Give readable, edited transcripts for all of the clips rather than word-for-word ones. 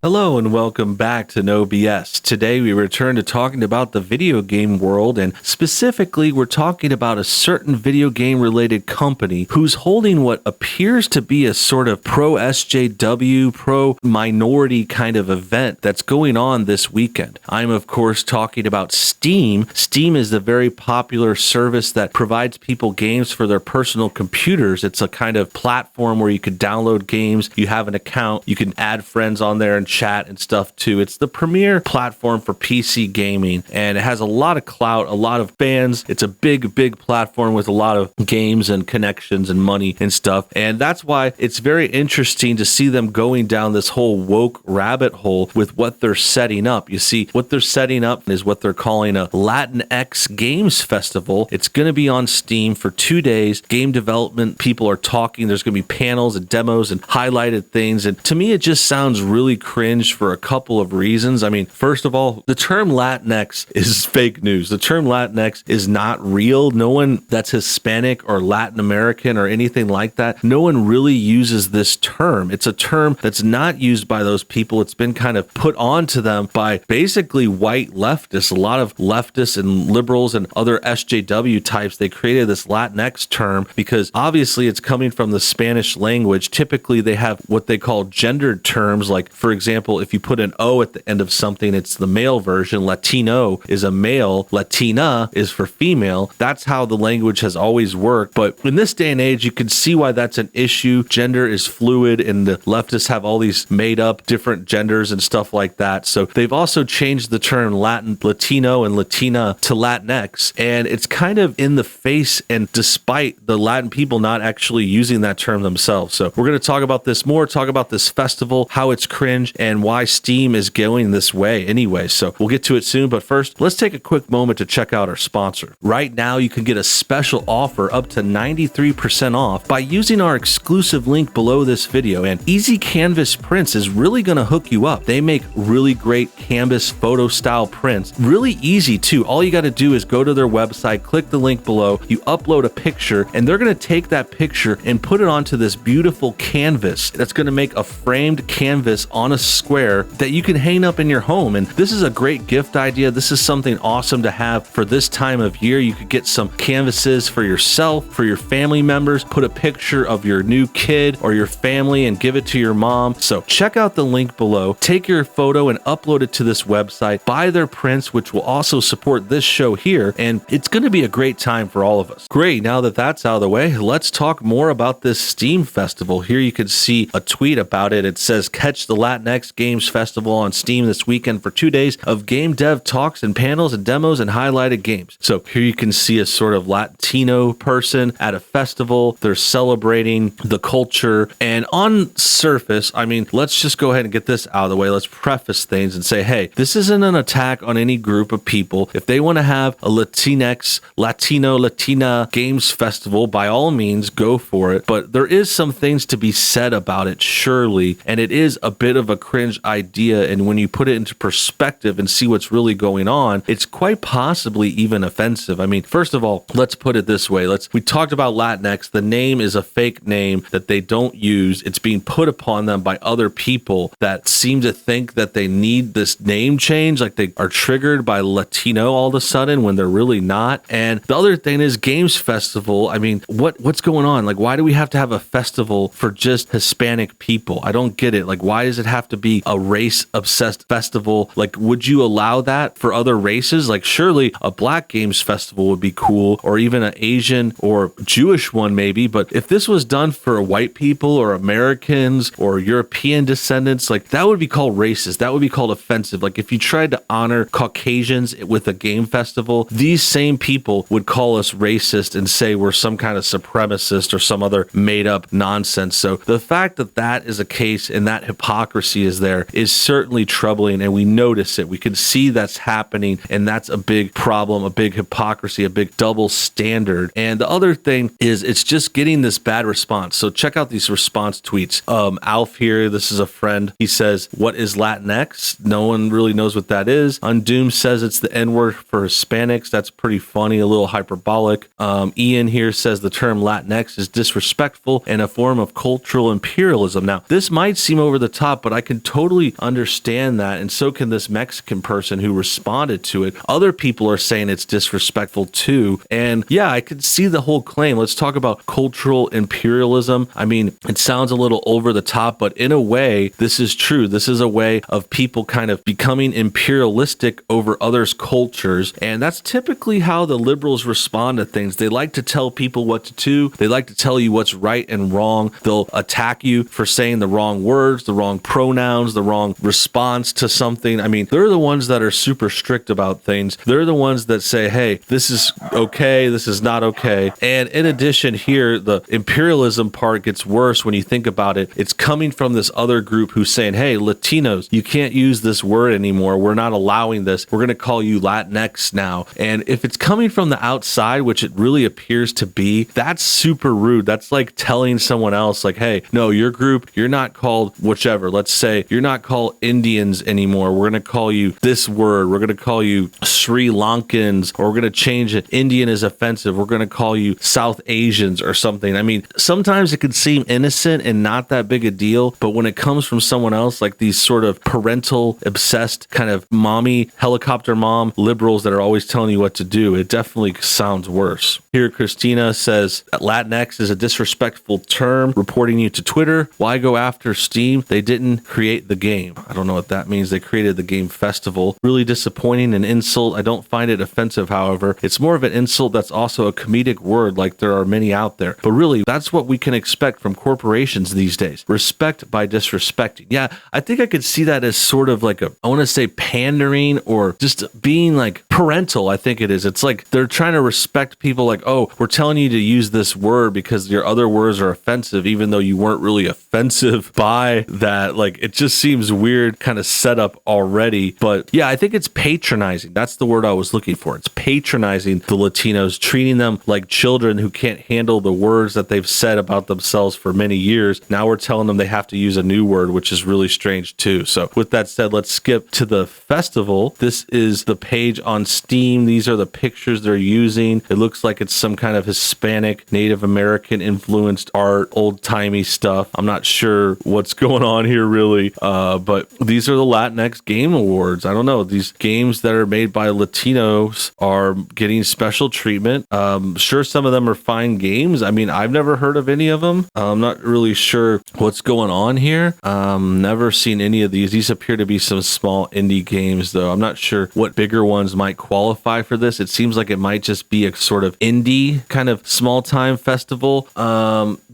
Hello and welcome back to NoBS. Today we return to talking about the video game world, and specifically we're talking about a certain video game related company who's holding what appears to be a sort of pro SJW, pro minority kind of event that's going on this weekend. I'm of course talking about Steam. Steam is the very popular service that provides people games for their personal computers. It's a kind of platform where you can download games, you have an account, you can add friends on there and chat and stuff too. It's the premier platform for PC gaming, and it has a lot of clout, a lot of fans. It's a big platform with a lot of games and connections and money and stuff. And that's why it's very interesting to see them going down this whole woke rabbit hole with what they're setting up. You see, what they're setting up is what they're calling a Latinx Games Festival. It's going to be on Steam for 2 days. Game development people are talking. There's going to be panels and demos and highlighted things. And to me, it just sounds really cringe for a couple of reasons. I mean, first of all, the term Latinx is fake news. The term Latinx is not real. No one that's Hispanic or Latin American or anything like that, no one really uses this term. It's a term that's not used by those people. It's been kind of put onto them by basically white leftists. A lot of leftists and liberals and other SJW types, they created this Latinx term because obviously it's coming from the Spanish language. Typically, they have what they call gendered terms, like, for example, if you put an O at the end of something, it's the male version. Latino is a male. Latina is for female. That's how the language has always worked. But in this day and age, you can see why that's an issue. Gender is fluid, and the leftists have all these made up different genders and stuff like that. So they've also changed the term Latino and Latina to Latinx, and it's kind of in the face, and despite the Latin people not actually using that term themselves. So we're going to talk about this more, talk about this festival, how it's cringe, and why Steam is going this way anyway. So we'll get to it soon, but first, let's take a quick moment to check out our sponsor. Right now, you can get a special offer up to 93% off by using our exclusive link below this video, and Easy Canvas Prints is really going to hook you up. They make really great canvas photo style prints, really easy too. All you got to do is go to their website, click the link below, you upload a picture, and they're going to take that picture and put it onto this beautiful canvas that's going to make a framed canvas on a square that you can hang up in your home. And this is a great gift idea. This is something awesome to have for this time of year. You could get some canvases for yourself, for your family members, put a picture of your new kid or your family and give it to your mom. So check out the link below, take your photo and upload it to this website, buy their prints, which will also support this show here, and it's going to be a great time for all of us. Great, now that that's out of the way, let's talk more about this Steam Festival. Here you can see a tweet about it. It says, catch the Latinx Games Festival on Steam this weekend for 2 days of game dev talks and panels and demos and highlighted games. So here you can see a sort of Latino person at a festival. They're celebrating the culture, and on surface, I mean, let's just go ahead and get this out of the way. Let's preface things and say, hey, this isn't an attack on any group of people. If they want to have a Latinx, Latino, Latina Games Festival, by all means, go for it. But there is some things to be said about it, surely, and it is a bit of a cringe idea, and when you put it into perspective and see what's really going on, it's quite possibly even offensive. I mean, first of all, let's put it this way. We talked about Latinx. The name is a fake name that they don't use. It's being put upon them by other people that seem to think that they need this name change, like they are triggered by Latino all of a sudden when they're really not. And the other thing is Games Festival. I mean, what's going on? Like, why do we have to have a festival for just Hispanic people? I don't get it. Like, why does it have to be a race-obsessed festival? Like, would you allow that for other races? Like, surely a Black Games Festival would be cool, or even an Asian or Jewish one maybe. But if this was done for white people or Americans or European descendants, like, that would be called racist. That would be called offensive. Like, if you tried to honor Caucasians with a game festival, these same people would call us racist and say we're some kind of supremacist or some other made-up nonsense. So the fact that that is a case and that hypocrisy is there is certainly troubling, and we notice it. We can see that's happening, and that's a big problem, a big hypocrisy, a big double standard. And the other thing is it's just getting this bad response. So check out these response tweets. Alf here, this is a friend. He says, what is Latinx? No one really knows what that is. Undoom says it's the N-word for Hispanics. That's pretty funny, a little hyperbolic. Ian here says the term Latinx is disrespectful and a form of cultural imperialism. Now, this might seem over the top, but I can totally understand that. And so can this Mexican person who responded to it. Other people are saying it's disrespectful too. And yeah, I could see the whole claim. Let's talk about cultural imperialism. I mean, it sounds a little over the top, but in a way, this is true. This is a way of people kind of becoming imperialistic over others' cultures. And that's typically how the liberals respond to things. They like to tell people what to do. They like to tell you what's right and wrong. They'll attack you for saying the wrong words, the wrong pronouns, the wrong response to something. I mean, they're the ones that are super strict about things. They're the ones that say, hey, this is okay, this is not okay. And in addition here, the imperialism part gets worse when you think about it. It's coming from this other group who's saying, hey, Latinos, you can't use this word anymore. We're not allowing this. We're going to call you Latinx now. And if it's coming from the outside, which it really appears to be, that's super rude. That's like telling someone else, like, hey, no, your group, you're not called whichever. Let's say you're not called Indians anymore. We're going to call you this word. We're going to call you Sri Lankans, or we're going to change it. Indian is offensive. We're going to call you South Asians or something. I mean, sometimes it can seem innocent and not that big a deal, but when it comes from someone else, like these sort of parental obsessed kind of mommy, helicopter mom liberals that are always telling you what to do, it definitely sounds worse. Here, Christina says that Latinx is a disrespectful term, reporting you to Twitter. Why go after Steam? They didn't create the game. I don't know what that means. They created the game festival. Really disappointing, an insult. I don't find it offensive, however. It's more of an insult that's also a comedic word, like there are many out there. But really, that's what we can expect from corporations these days. Respect by disrespecting. Yeah, I think I could see that as sort of like I want to say pandering, or just being like parental, I think it is. It's like they're trying to respect people, like, oh, we're telling you to use this word because your other words are offensive, even though you weren't really offensive by that. Like, it just seems weird, kind of set up already. But yeah, I think it's patronizing. That's the word I was looking for. It's patronizing the Latinos, treating them like children who can't handle the words that they've said about themselves for many years. Now we're telling them they have to use a new word, which is really strange too. So with that said, let's skip to the festival. This is the page on Steam. These are the pictures they're using. It looks like it's some kind of Hispanic, Native American influenced art, old timey stuff. I'm not sure what's going on here really, but these are the Latinx Game Awards. I don't know. These games that are made by Latinos are getting special treatment. Sure, some of them are fine games. I mean, I've never heard of any of them. I'm not really sure what's going on here. Never seen any of these. These appear to be some small indie games, though. I'm not sure what bigger ones might qualify for this. It seems like it might just be a sort of indie kind of small time festival.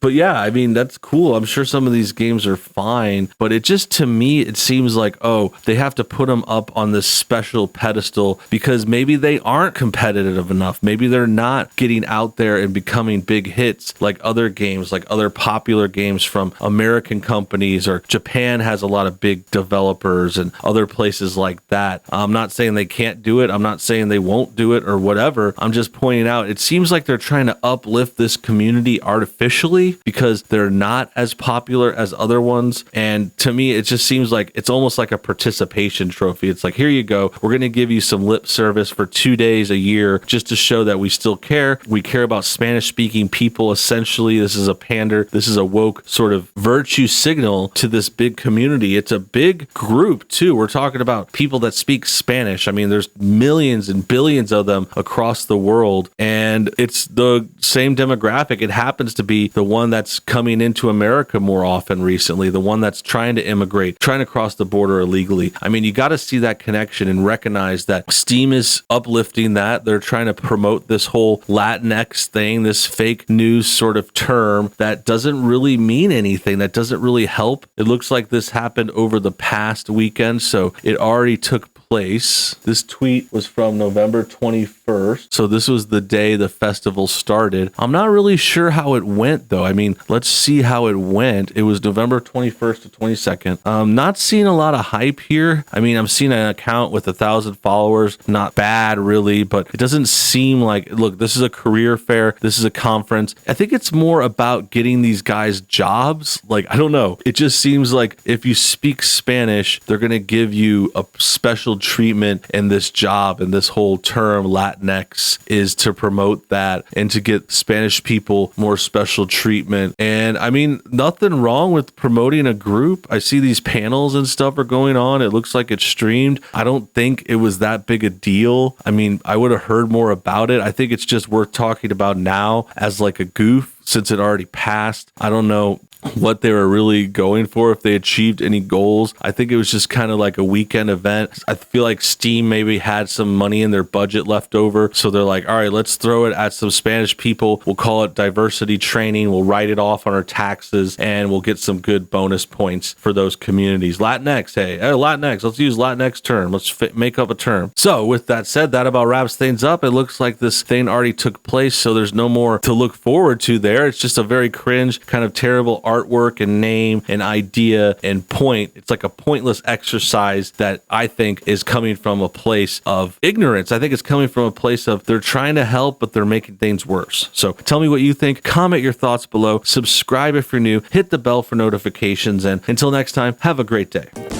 But yeah, I mean, that's cool. I'm sure some of these games are fine, but it just, to me, it seems like, oh, they have to put them up on this special pedestal because maybe they aren't competitive enough. Maybe they're not getting out there and becoming big hits like other games, like other popular games from American companies, or Japan has a lot of big developers and other places like that. I'm not saying they can't do it. I'm not saying they won't do it or whatever. I'm just pointing out, it seems like they're trying to uplift this community artificially because they're not as popular as other ones. And to me, it just seems like it's almost like a participation trophy. It's like, here you go. We're going to give you some lip service for 2 days a year just to show that we still care. We care about Spanish speaking people. Essentially, this is a pander. This is a woke sort of virtue signal to this big community. It's a big group too. We're talking about people that speak Spanish. I mean, there's millions and billions of them across the world, and it's the same demographic. It happens to be the one that's coming into America more often recently, the one that's trying to immigrate, trying to cross the border illegally. I mean, you got to see that connection and recognize that Steam is uplifting that. They're trying to promote this whole Latinx thing, this fake news sort of term that doesn't really mean anything, that doesn't really help. It looks like this happened over the past weekend, so it already took place. This tweet was from November 21st. So this was the day the festival started. I'm not really sure how it went though. I mean, let's see how it went. It was November 21st to 22nd. I'm not seeing a lot of hype here. I mean, I'm seeing an account with 1,000 followers. Not bad really, but it doesn't seem like, look, this is a career fair. This is a conference. I think it's more about getting these guys jobs. Like, I don't know. It just seems like if you speak Spanish, they're going to give you a special treatment in this job and this whole term Latinx is to promote that and to get Spanish people more special treatment. And I mean, nothing wrong with promoting a group. I see these panels and stuff are going on. It looks like it's streamed. I don't think it was that big a deal. I mean, I would have heard more about it. I think it's just worth talking about now as like a goof since it already passed. I don't know what they were really going for, if they achieved any goals. I think it was just kind of like a weekend event. I feel like Steam maybe had some money in their budget left over, so they're like, all right, let's throw it at some Spanish people. We'll call it diversity training. We'll write it off on our taxes, and we'll get some good bonus points for those communities. Latinx, hey, Latinx, let's use Latinx term. Let's make up a term. So with that said, that about wraps things up. It looks like this thing already took place, so there's no more to look forward to there. It's just a very cringe, kind of terrible artwork and name and idea and point. It's like a pointless exercise that I think is coming from a place of ignorance. I think it's coming from a place of they're trying to help, but they're making things worse. So tell me what you think. Comment your thoughts below. Subscribe if you're new. Hit the bell for notifications. And until next time, have a great day.